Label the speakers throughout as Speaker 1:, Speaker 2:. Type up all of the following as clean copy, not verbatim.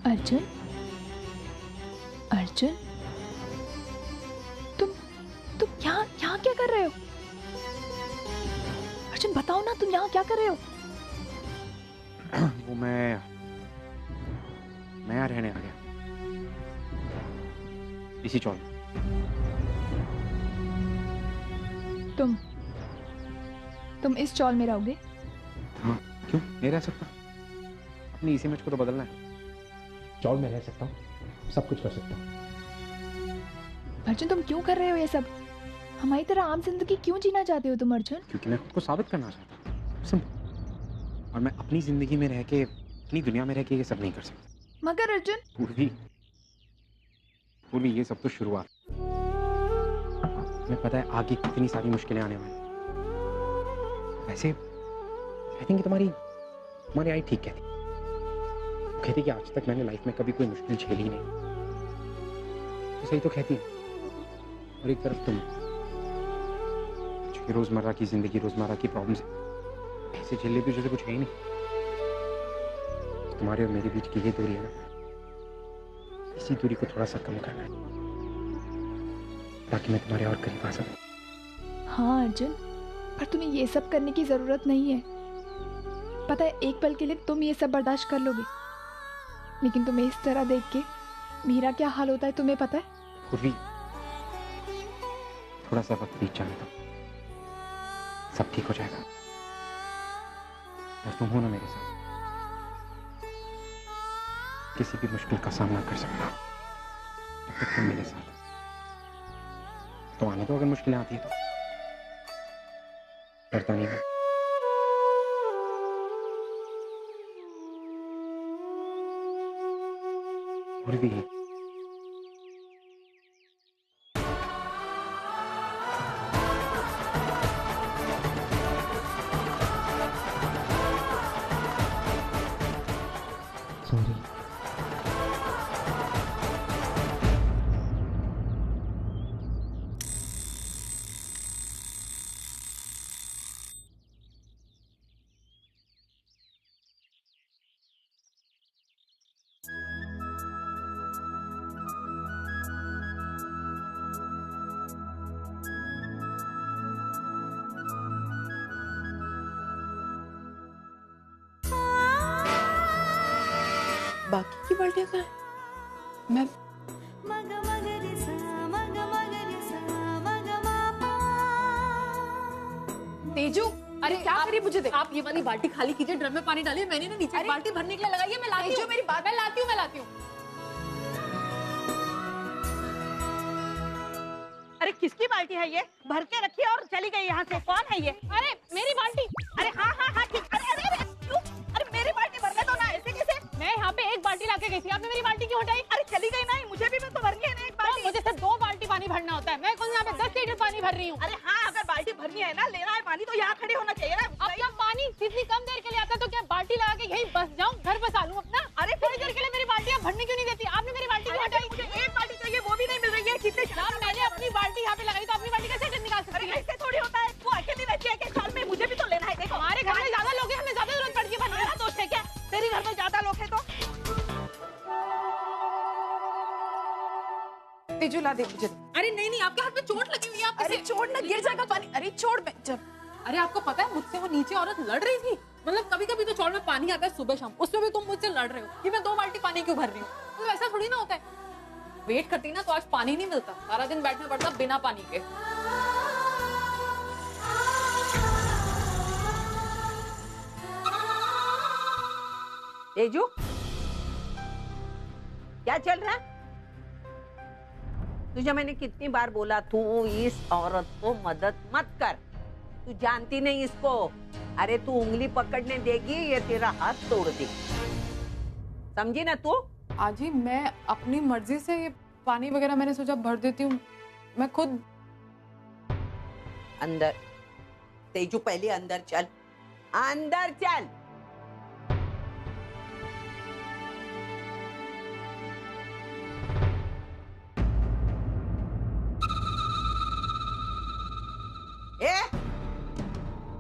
Speaker 1: अर्जुन, अर्जुन, तुम यहाँ क्या कर रहे हो? अर्जुन बताओ ना, तुम यहाँ क्या कर रहे हो?
Speaker 2: वो मैं यहाँ रहने आ गया, इसी चौल।
Speaker 1: तुम इस चौल में रहोगे?
Speaker 2: हाँ, क्यों नहीं रह सकता? अपनी इसी इमेज को तो बदलना है। चौल में रह सकता हूँ, सब कुछ कर सकता हूँ।
Speaker 1: अर्जुन तुम क्यों कर रहे हो ये सब? हमारी तरह आम जिंदगी क्यों जीना चाहते हो तुम अर्जुन?
Speaker 2: क्योंकि मैं खुद को साबित करना चाहता हूँ, सिंपल। और मैं अपनी जिंदगी में रह के, अपनी दुनिया में रह के ये सब नहीं कर सकता।
Speaker 1: मगर अर्जुन।
Speaker 2: पूर्वी ये सब तो शुरुआत। मैं पता है आगे कितनी सारी मुश्किलें आने वाली। वैसे आई थिंक तुम्हारी आई ठीक कहती। वो कहती कि आज तक मैंने लाइफ में कभी कोई मुश्किल झेली ही नहीं। तो सही तो कहती है। और एक तरफ तुम, जो रोजमर्रा की जिंदगी, रोजमर्रा की प्रॉब्लम्स ऐसे झेल लेती जैसे कुछ है ही नहीं। तुम्हारे और मेरे बीच की ये दूरी है ना, इसी दूरी को थोड़ा सा कम करना है ताकि मैं तुम्हारे और करीब आ सकूं।
Speaker 1: हाँ अर्जुन, पर तुम्हें ये सब करने की जरूरत नहीं है। पता है एक पल के लिए तुम ये सब बर्दाश्त कर लोगे, लेकिन तुम्हें इस तरह देख के मेरा क्या हाल होता है तुम्हें पता है?
Speaker 2: पूर्वी, थोड़ा सा वक्त बीत जाने दो, सब ठीक हो जाएगा। बस तुम हो ना मेरे साथ, किसी भी मुश्किल का सामना कर सकता हूं जब तक तुम मेरे साथ। तो आने दो, अगर मुश्किलें आती है तो। डरता नहीं मैं। पूर्वी, सॉरी।
Speaker 3: बाकी की बाल्टियां कहाँ हैं? मैं
Speaker 4: तेजू, अरे क्या करिए मुझे दे। आप ये वाली बाल्टी खाली कीजिए, ड्रम में पानी डालिए। मैंने ना नीचे बाल्टी भरने के लिए लगाई है, मैं लाती हूँ। मेरी बात, मैं लाती हूँ।
Speaker 5: अरे किसकी बाल्टी है ये? भर के रखी है और चली गई यहाँ से। कौन है ये?
Speaker 4: अरे मेरी बाल्टी।
Speaker 5: अरे हाँ ठीक। अरे क्यों? अरे मेरी बाल्टी भरने दो ना, ऐसे कैसे?
Speaker 4: मैं यहाँ पे एक बाल्टी लाके गई थी, आपने मेरी बाल्टी क्यों हटाई?
Speaker 5: अरे चली गई ना, मुझे भी तो भरनी है ना एक बाल्टी।
Speaker 4: मुझे सिर्फ 2 बाल्टी पानी भरना होता है। मैं कौन यहाँ पे 10 लीटर पानी भर रही हूँ।
Speaker 5: अरे हाँ, अगर बाल्टी भरनी है ना, लेना है पानी तो यहाँ खड़े होना चाहिए ना।
Speaker 4: अब क्या पानी इतनी कम देर के लिए आता है तो क्या बाल्टी लगा के यहीं बस जाऊँ, घर बसा लूँ अपना?
Speaker 5: अरे
Speaker 4: थोड़ी देर के लिए मेरी बाल्टियाँ भरने क्यों नहीं देती? आपने मेरी बाल्टी क्यों हटाई?
Speaker 5: मुझे एक बाल्टी चाहिए, वो भी नहीं मिल रही है। कितने
Speaker 4: जब मैंने अपनी बाल्टी यहाँ पे लगाई तो अपनी बाल्टी कैसे निकाल सकती है?
Speaker 5: ऐसे थोड़ी होता है। वो अकेली रहती है कि साल में, मुझे भी तो लेना है। देखो
Speaker 4: हमारे घर में ज्यादा लोग हैं, हमें ज्यादा जरूरत पड़ती है भरने।
Speaker 5: मेरा दोस्त है क्या? तेरे घर में ज्यादा लोग है तो?
Speaker 3: तेजू ला दे मुझे।
Speaker 4: अरे नहीं, आपके हाथ में चोट लगी हुई है। आप
Speaker 3: अरे छोड़ ना, गिर जाएगा पानी। अरे छोड़, मैं जब
Speaker 4: अरे आपको पता है मुझसे वो नीचे औरत लड़ रही थी। मतलब कभी कभी तो चौड़ में पानी आता है सुबह शाम, उसमें भी तुम मुझसे लड़ रहे हो कि मैं 2 बाल्टी पानी क्यों भर रही हूँ। तो ऐसा थोड़ी ना होता है। वेट करती ना तो आज पानी नहीं मिलता, सारा दिन बैठना पड़ता बिना पानी के।
Speaker 5: तेजू, क्या चल रहा है? तुझे मैंने कितनी बार बोला, तू इस औरत को मदद मत कर। तू जानती नहीं इसको। अरे तू उंगली पकड़ने देगी, ये तेरा हाथ तोड़ देगी। समझी ना तू?
Speaker 3: आजी मैं अपनी मर्जी से ये पानी वगैरह मैंने सोचा भर देती हूँ, मैं खुद।
Speaker 5: अंदर तेजू, पहले अंदर चल, अंदर चल।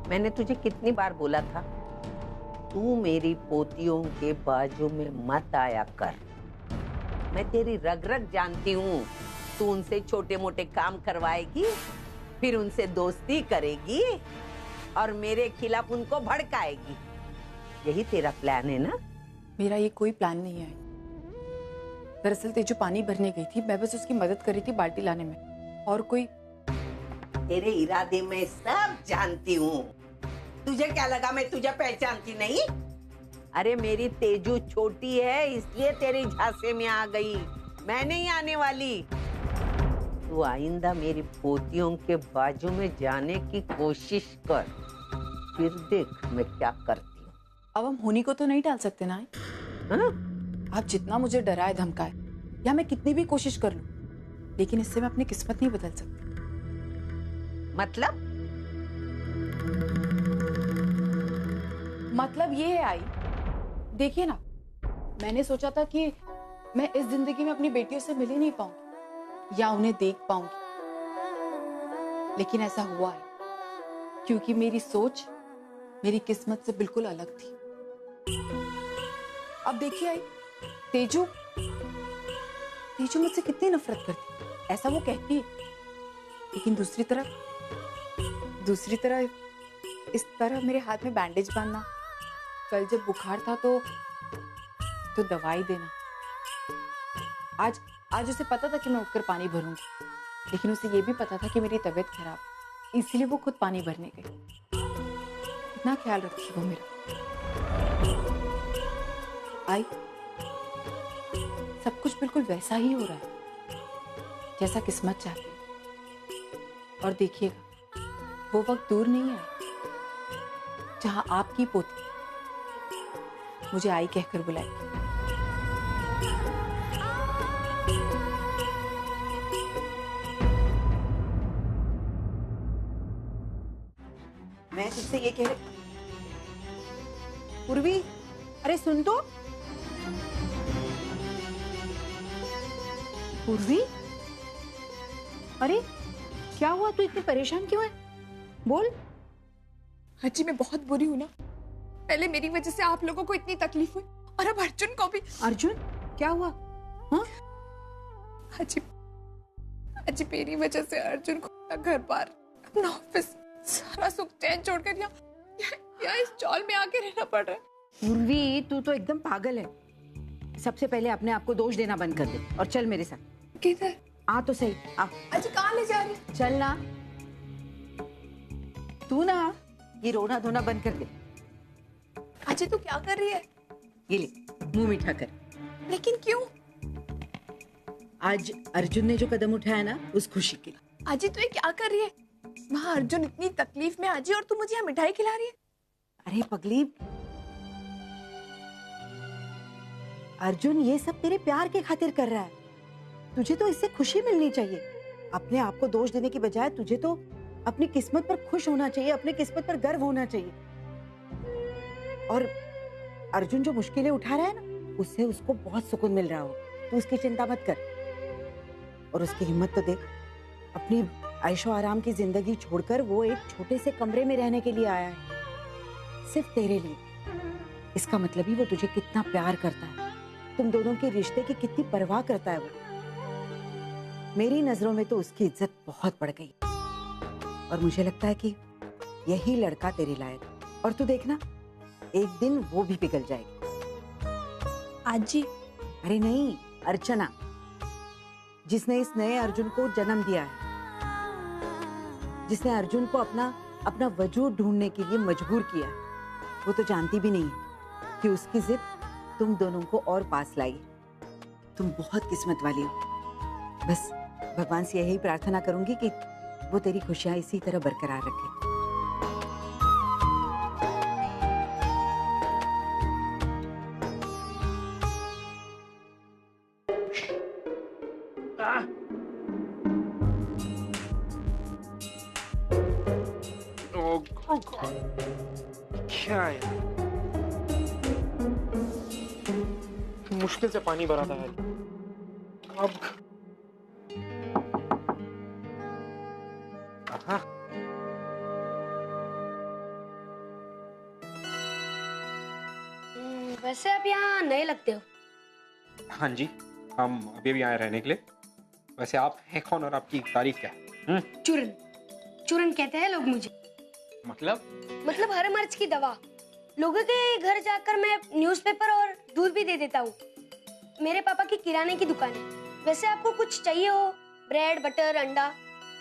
Speaker 5: मैंने तुझे कितनी बार बोला था, तू मेरी पोतियों के बाजू में मत आया कर। मैं तेरी रग रग जानती हूँ। तू उनसे छोटे मोटे काम करवाएगी, फिर उनसे दोस्ती करेगी और मेरे खिलाफ उनको भड़काएगी। यही तेरा प्लान है ना?
Speaker 3: मेरा ये कोई प्लान नहीं है। दरअसल तेजू पानी भरने गई थी, मैं बस उसकी मदद कर रही थी बाल्टी लाने में, और कोई।
Speaker 5: तेरे इरादे में सब जानती हूँ। तुझे क्या लगा मैं तुझे पहचानती नहीं? अरे मेरी तेजू छोटी है इसलिए तेरी झांसे में आ गई, मैं नहीं आने वाली। तू आइंदा मेरी पोतियों के बाजू में जाने की कोशिश कर, फिर देख मैं क्या करती हूँ।
Speaker 3: अब हम होनी को तो नहीं टाल सकते ना।
Speaker 5: हाँ?
Speaker 3: आप जितना मुझे डराए धमकाए या मैं कितनी भी कोशिश कर लूं, लेकिन इससे मैं अपनी किस्मत नहीं बदल सकती। मतलब ये है आई, देखिए ना, मैंने सोचा था कि मैं इस जिंदगी में अपनी बेटियों से मिल ही नहीं पाऊंगी या उन्हें देख पाऊंगी, लेकिन ऐसा हुआ है क्योंकि मेरी सोच मेरी किस्मत से बिल्कुल अलग थी। अब देखिए आई, तेजू मुझसे कितनी नफरत करती है, ऐसा वो कहती है, लेकिन दूसरी तरफ इस तरह मेरे हाथ में बैंडेज बांधना, कल जब बुखार था तो दवाई देना। आज उसे पता था कि मैं उठकर पानी भरूंगी, लेकिन उसे ये भी पता था कि मेरी तबीयत खराब है, इसलिए वो खुद पानी भरने गई। इतना ख्याल रखी वो मेरा। आई, सब कुछ बिल्कुल वैसा ही हो रहा है जैसा किस्मत चाहती है, और देखिएगा वो वक्त दूर नहीं है जहां आपकी पोती मुझे आई कहकर बुलाएगी। मैं तुझसे ये कह रही, पूर्वी, अरे सुन तो। पूर्वी, अरे क्या हुआ, तू इतनी परेशान क्यों है? बोल।
Speaker 1: अजी मैं बहुत बुरी हूँ ना, पहले मेरी वजह से आप लोगों को इतनी तकलीफ हुई और अब अर्जुन को भी।
Speaker 3: अर्जुन, क्या हुआ? हाँ?
Speaker 1: अजी मेरी वजह से अर्जुन को अपना घर बार, अपना ऑफिस, सारा सुख चैन छोड़कर यहाँ इस चौल में आके रहना पड़ रहा है।
Speaker 6: पूर्वी, तू तो एकदम पागल है। सबसे पहले अपने आप को दोष देना बंद कर दे और चल मेरे साथ।
Speaker 1: किधर?
Speaker 6: आ तो सही, आ।
Speaker 1: अजी कहाँ ले जा रही?
Speaker 6: चल ना, तू ना ये रोना धोना बंद कर दे।
Speaker 1: अजी तू क्या कर रही है?
Speaker 6: ये ले, मुंह मीठा कर।
Speaker 1: लेकिन क्यों?
Speaker 6: आज अर्जुन ने जो कदम उठाया ना, उस खुशी के लिए।
Speaker 1: अजी तू ये क्या कर रही है? वहाँ अर्जुन इतनी तकलीफ में अजी, और तू मुझे यहाँ मिठाई खिला रही है।
Speaker 6: अरे पगली, अर्जुन ये सब तेरे प्यार के खातिर कर रहा है। तुझे तो इससे खुशी मिलनी चाहिए। अपने आप को दोष देने की बजाय तुझे तो अपनी किस्मत पर खुश होना चाहिए, अपनी किस्मत पर गर्व होना चाहिए। और अर्जुन जो मुश्किलें उठा रहा है ना, उससे उसको बहुत सुकून मिल रहा हो। तू उसकी चिंता मत कर, और उसकी हिम्मत तो देख। अपनी ऐशो आराम की जिंदगी छोड़कर वो एक छोटे से कमरे में रहने के लिए आया है, सिर्फ तेरे लिए। इसका मतलब ही वो तुझे कितना प्यार करता है, तुम दोनों के रिश्ते की कितनी परवाह करता है वो। मेरी नजरों में तो उसकी इज्जत बहुत बढ़ गई, और मुझे लगता है कि यही लड़का तेरे लायक है। और तू देखना, एक दिन वो भी पिघल जाएगी।
Speaker 1: आजी?
Speaker 6: अरे नहीं, अर्चना, जिसने इस नए अर्जुन को जन्म दिया है, जिसने अर्जुन को अपना वजूद ढूंढने के लिए मजबूर किया, वो तो जानती भी नहीं कि उसकी जिद तुम दोनों को और पास लाई। तुम बहुत किस्मत वाली हो। बस भगवान से यही प्रार्थना करूंगी कि वो तेरी खुशियां इसी तरह बरकरार रखे।
Speaker 2: क्या है? मुश्किल से पानी भरा था यार। अब हाँ।
Speaker 7: वैसे आप यहाँ नए लगते हो।
Speaker 2: हाँ जी, हम अभी अभी आए रहने के लिए। वैसे आप हैं कौन और आपकी तारीफ क्या है?
Speaker 7: चूरन चूरन कहते हैं लोग मुझे।
Speaker 2: मतलब
Speaker 7: हर मर्ज की दवा। लोगों के घर जाकर मैं न्यूज़पेपर और दूध भी दे देता हूँ। मेरे पापा की किराने की दुकान है। वैसे आपको कुछ चाहिए हो, ब्रेड बटर अंडा,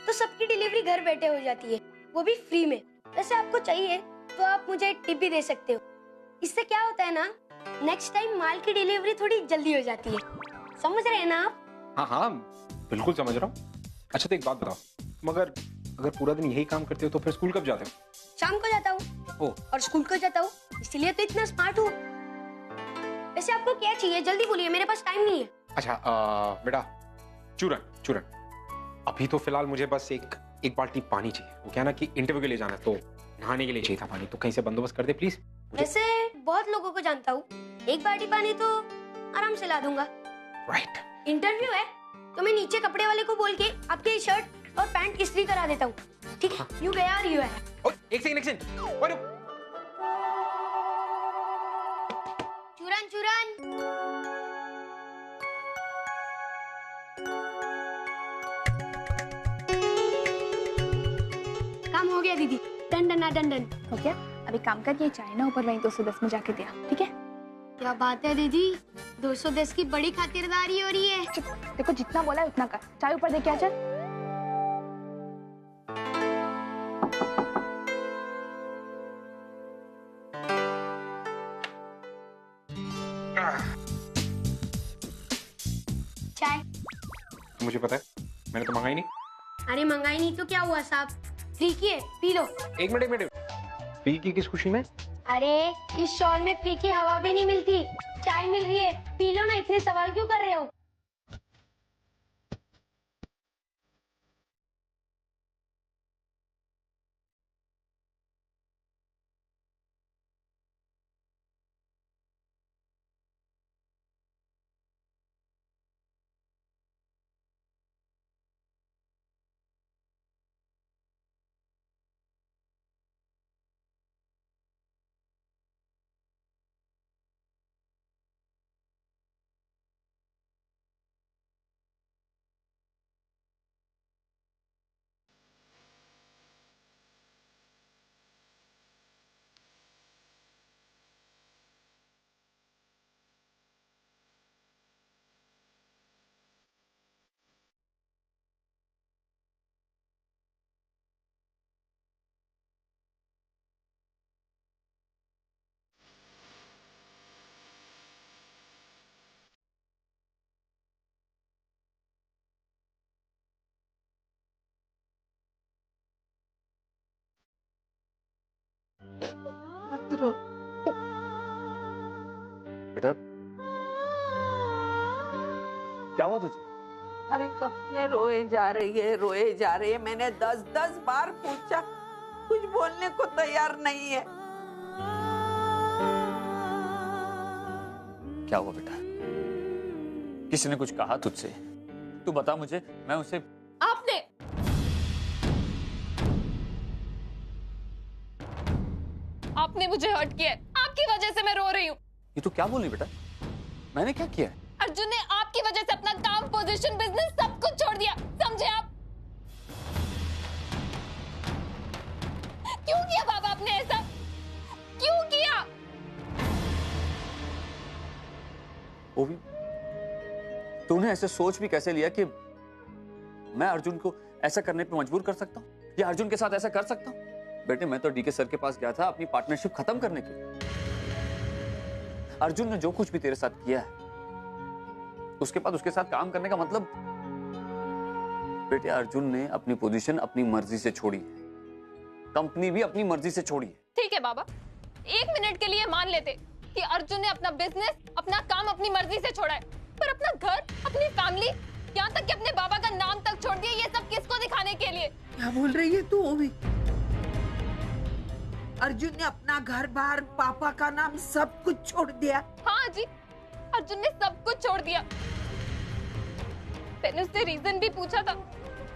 Speaker 7: तो सबकी डिलीवरी घर बैठे हो जाती है, वो भी फ्री में। वैसे आपको चाहिए तो आप मुझे टिप भी दे सकते हो। इससे क्या होता है ना, नेक्स्ट टाइम माल की डिलीवरी थोड़ी जल्दी हो जाती है। समझ रहे हैं ना आप?
Speaker 2: हाँ हाँ बिल्कुल समझ रहा हूँ। अच्छा तो एक बात बताओ, मगर अगर पूरा दिन यही काम करते हो तो फिर स्कूल कब जाते हो?
Speaker 7: शाम को जाता हूँ और स्कूल को जाता हूँ, इसीलिए तो इतना स्मार्ट हूँ। वैसे आपको क्या चाहिए, जल्दी बोलिए, मेरे पास टाइम नहीं है।
Speaker 2: अच्छा बेटा, चूरन चूरन अभी तो फिलहाल मुझे बस एक बाल्टी पानी चाहिए। वो क्या ना कि इंटरव्यू के लिए जाना है तो नहाने के लिए चाहिए था पानी, तो कहीं से बंदोबस्त कर दे प्लीज।
Speaker 7: वैसे बहुत लोगों को जानता हूँ, एक बाल्टी पानी तो आराम से ला दूंगा।
Speaker 2: राइट।
Speaker 7: इंटरव्यू है तो मैं नीचे कपड़े वाले को बोल के आपके शर्ट और पैंट इस्त्री करा देता हूँ, ठीक है? यू गया और यू है।
Speaker 2: एक सेकंड
Speaker 7: चूरन चूरन काम हो गया दीदी, डन डन डन डन
Speaker 1: हो गया। अभी काम करके चाय ना ऊपर वहीं 210 में जाके दिया, ठीक है?
Speaker 7: क्या बात है दीदी, 210 की बड़ी खातिरदारी हो रही है।
Speaker 1: चुप, देखो जितना बोला है उतना कर। चाय ऊपर दे के आ चल।
Speaker 7: चाय?
Speaker 2: मुझे पता है, मैंने तो मंगाई नहीं।
Speaker 7: अरे मंगाई नहीं तो क्या हुआ साहब, फ्री की है, पी लो।
Speaker 2: एक मिनट फ्री की किस खुशी में?
Speaker 7: अरे इस शॉल में फ्री की हवा भी नहीं मिलती, चाय मिल रही है, पी लो ना, इतने सवाल क्यों कर रहे हो?
Speaker 8: बेटा क्या हुआ तुझे?
Speaker 5: अरे कब से रोए जा रही है। मैंने 10 बार पूछा, कुछ बोलने को तैयार नहीं है।
Speaker 8: क्या हुआ बेटा? किसी ने कुछ कहा तुझसे? तू बता मुझे, मैं उसे।
Speaker 4: आपने मुझे हर्ट किया है, आपकी वजह से मैं रो रही हूँ।
Speaker 8: ये तू क्या बोल रही बेटा? मैंने क्या किया है?
Speaker 4: अर्जुन ने आपकी वजह से अपना काम, पोजीशन, बिजनेस सब कुछ छोड़ दिया, समझे आप? क्यों किया बाबा आपने ऐसा? क्यों किया?
Speaker 8: वो भी तूने ऐसे सोच भी कैसे लिया कि मैं अर्जुन को ऐसा करने पे मजबूर कर सकता हूँ या अर्जुन के साथ ऐसा कर सकता हूँ? बेटे मैं तो डीके सर के पास गया था अपनी पार्टनरशिप खत्म करने के लिए। अर्जुन ने जो कुछ भी तेरे साथ किया है उसके बाद उसके साथ काम करने का मतलब? बेटे अर्जुन ने अपनी पोजीशन अपनी मर्जी से छोड़ी है, कंपनी भी अपनी मर्जी से छोड़ी है।
Speaker 4: ठीक है बाबा, 1 मिनट के लिए मान लेते कि अर्जुन ने अपना बिजनेस, अपना काम अपनी मर्जी से छोड़ा है, पर अपना घर, अपनी फैमिली, यहाँ तक कि अपने बाबा का नाम तक छोड़ दिया, ये सब किसको दिखाने के लिए?
Speaker 5: क्या बोल रही है तू? भी अर्जुन ने अपना घर बार, पापा का नाम, सब कुछ छोड़ दिया।
Speaker 4: हाँ जी, अर्जुन ने सब कुछ छोड़ दिया। मैंने उससे रीजन भी पूछा था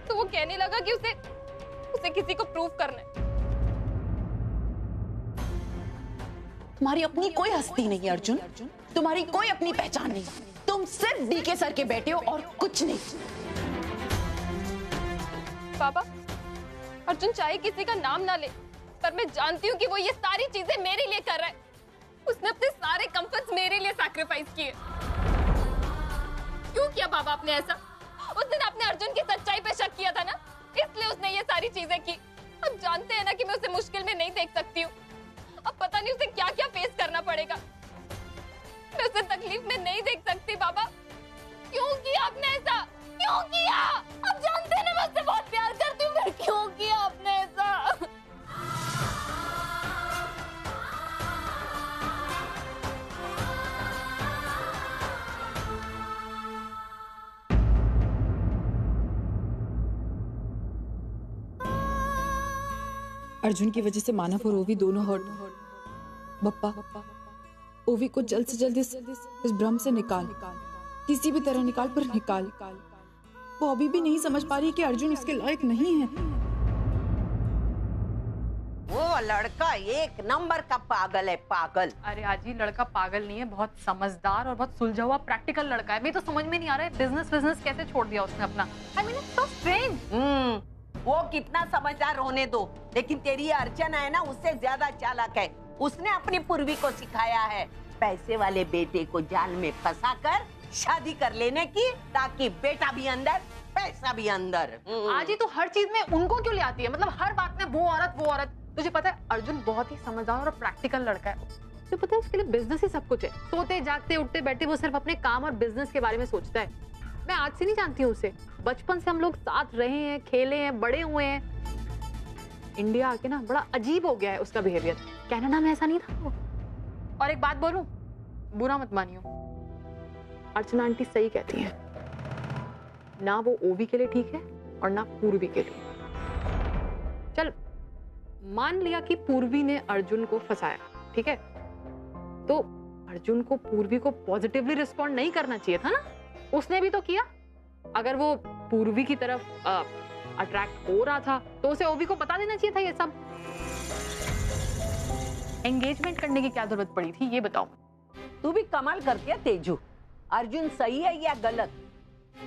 Speaker 4: तो वो कहने लगा कि उसे किसी को प्रूव करना है।
Speaker 3: तुम्हारी अपनी कोई हस्ती नहीं अर्जुन, तुम्हारी कोई अपनी पहचान नहीं, तुम सिर्फ डीके सर के बेटे हो और कुछ नहीं।
Speaker 9: पापा, अर्जुन चाहे किसी का नाम ना ले, पर मैं जानती हूँ कि वो ये सारी चीजें मेरे लिए कर रहा है। उसने अपने सारे कंफर्ट्स मेरे लिए सैक्रिफाइस किए। क्यों किया पापा आपने ऐसा? उस दिन आपने अर्जुन की सच्चाई पे शक किया था ना, इसलिए उसने ये सारी चीजें की। अब जानते हैं ना कि मैं उसे मुश्किल में नहीं देख सकती हूँ। अब पता नहीं उसे क्या क्या फेस करना पड़ेगा। मैं उसे तकलीफ में नहीं देख सकती पापा। क्यों किया आपने ऐसा? क्यों किया? अब जानते हैं ना मैं उससे बहुत प्यार करती हूँ, फिर क्यों किया आपने ऐसा?
Speaker 3: अर्जुन की वजह से मानव और ओवी दोनों हर्ट। बप्पा, ओवी को जल्द से जल्द इस भ्रम से निकाल, किसी भी तरह निकाल, पर निकाल। वो अभी भी नहीं समझ पा रही कि अर्जुन उसके लायक नहीं है।
Speaker 5: वो लड़का एक नंबर का पागल है, पागल।
Speaker 4: अरे आजी, लड़का पागल नहीं है, बहुत समझदार और बहुत सुलझा हुआ प्रैक्टिकल लड़का है। मैं तो समझ में नहीं आ रहा है बिजनेस कैसे छोड़ दिया उसने अपना। I mean it's so strange.
Speaker 5: वो कितना समझदार होने दो, लेकिन तेरी अर्चना है ना, उससे ज्यादा चालाक है। उसने अपनी पूर्वी को सिखाया है पैसे वाले बेटे को जाल में फंसाकर शादी कर लेने की, ताकि बेटा भी अंदर, पैसा भी अंदर।
Speaker 4: आजी, तो हर चीज में उनको क्यों ले आती है? मतलब हर बात में वो औरत। तुझे पता है अर्जुन बहुत ही समझदार और प्रैक्टिकल लड़का है। तुझे पता है उसके लिए बिजनेस ही सब कुछ है। सोते जागते उठते बैठे वो सिर्फ अपने काम और बिजनेस के बारे में सोचता है। मैं आज से नहीं जानती हूँ उसे, बचपन से हम लोग साथ रहे हैं, खेले हैं, बड़े हुए हैं। इंडिया आके ना बड़ा अजीब हो गया है उसका बिहेवियर। कनाडा में ऐसा नहीं था वो। और एक बात बोलूं, बुरा मत मानियो, अर्चना आंटी सही कहती है, ना वो ओवी के लिए ठीक है और ना पूर्वी के लिए। चल मान लिया कि पूर्वी ने अर्जुन को फंसाया, ठीक है, तो अर्जुन को पूर्वी को पॉजिटिवली रिस्पॉन्ड नहीं करना चाहिए था ना? उसने भी तो किया। अगर वो पूर्वी की तरफ अट्रैक्ट हो रहा था तो उसे ओवी को बता देना चाहिए था ये सब। एंगेजमेंट करने की क्या जरूरत पड़ी थी, ये बताओ।
Speaker 5: तू भी कमाल करती है तेजू। अर्जुन सही है या गलत,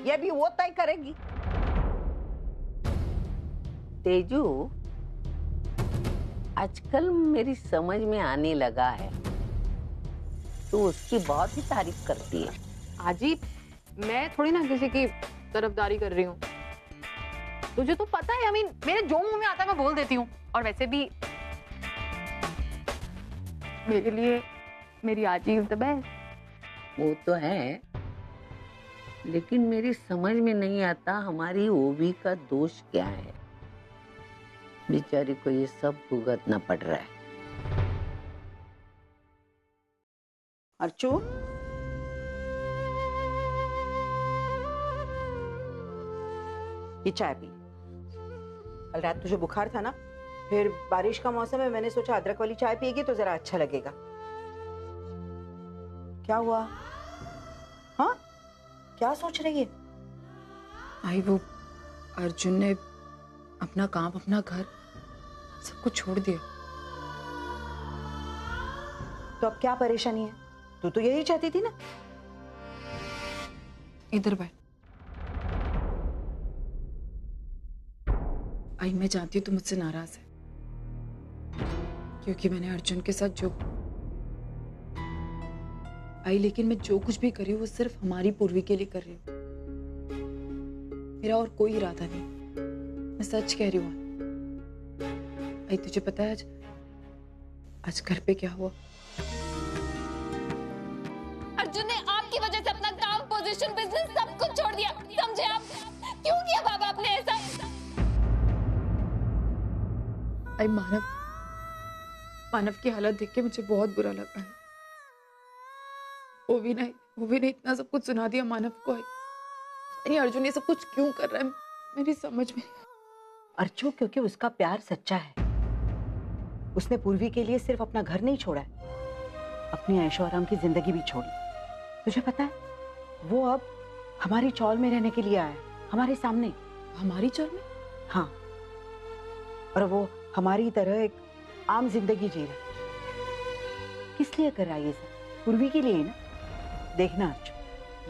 Speaker 5: ये भी वो तय करेगी। तेजू, आजकल मेरी समझ में आने लगा है, तू उसकी बहुत ही तारीफ करती है।
Speaker 4: आजी, मैं थोड़ी ना किसी की तरफदारी कर रही हूँ। तुझे तो पता है, मेरे जो मुंह में आता है मैं बोल देती हूँ। और वैसे भी मेरे लिए मेरी आजी इज द बेस्ट।
Speaker 5: वो तो है, लेकिन मेरी समझ में नहीं आता हमारी ओवी का दोष क्या है। बेचारी को ये सब भुगतना पड़ रहा है।
Speaker 6: अर्चू, ये चाय पी। कल रात तुझे बुखार था ना, फिर बारिश का मौसम है, मैंने सोचा अदरक वाली चाय पिएगी तो जरा अच्छा लगेगा। क्या हुआ? हाँ, क्या सोच रही है?
Speaker 3: आई, वो अर्जुन ने अपना काम, अपना घर सब कुछ छोड़ दिया।
Speaker 6: तो अब क्या परेशानी है? तू तो यही चाहती थी ना।
Speaker 3: इधर बैठ। आई, मैं जानती हूँ तू मुझसे नाराज है, क्योंकि मैंने अर्जुन के साथ जो आई, लेकिन मैं जो कुछ भी कर रही हूँ वो सिर्फ हमारी पूर्वी के लिए कर रही हूँ। मेरा और कोई इरादा नहीं, मैं सच कह रही हूँ। आई, तुझे पता है आज घर पे क्या हुआ?
Speaker 9: अर्जुन ने आपकी वजह से अपना काम, पोजीशन, बिजनेस सब कुछ छोड़ दिया। समझे आप? क्यों किया बाबा आपने ऐसा?
Speaker 3: आई, मानव की हालत देख के मुझे बहुत बुरा लगा है। ओवी ने इतना सब कुछ सुना दिया मानव को। नहीं, अर्जुन ये सब कुछ क्यों कर रहा है मेरी समझ में।
Speaker 6: अर्चू, क्योंकि उसका प्यार सच्चा है। उसने पूर्वी के लिए सिर्फ अपना घर नहीं छोड़ा है, अपनी ऐशो आराम की जिंदगी भी छोड़ी। तुझे पता है, वो अब हमारी चौल में रहने के लिए आया है, हमारे सामने।
Speaker 3: हमारी चौल में?
Speaker 6: हाँ, और वो हमारी तरह एक आम जिंदगी जी रहा है। किस लिए कर रहा है ये सब? पूर्वी के लिए ना। देखना अर्चू,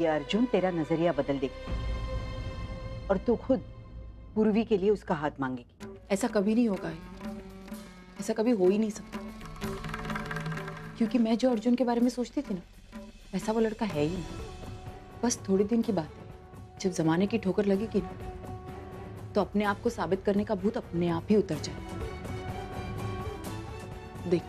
Speaker 6: ये अर्जुन तेरा नजरिया बदल देगी और तू खुद पूर्वी के लिए उसका हाथ मांगेगी।
Speaker 3: ऐसा कभी नहीं होगा, ऐसा कभी हो ही नहीं सकता, क्योंकि मैं जो अर्जुन के बारे में सोचती थी ना, वैसा वो लड़का है ही नहीं। बस थोड़े दिन की बात है, जब जमाने की ठोकर लगेगी ना, तो अपने आप को साबित करने का भूत अपने आप ही उतर जाए। देख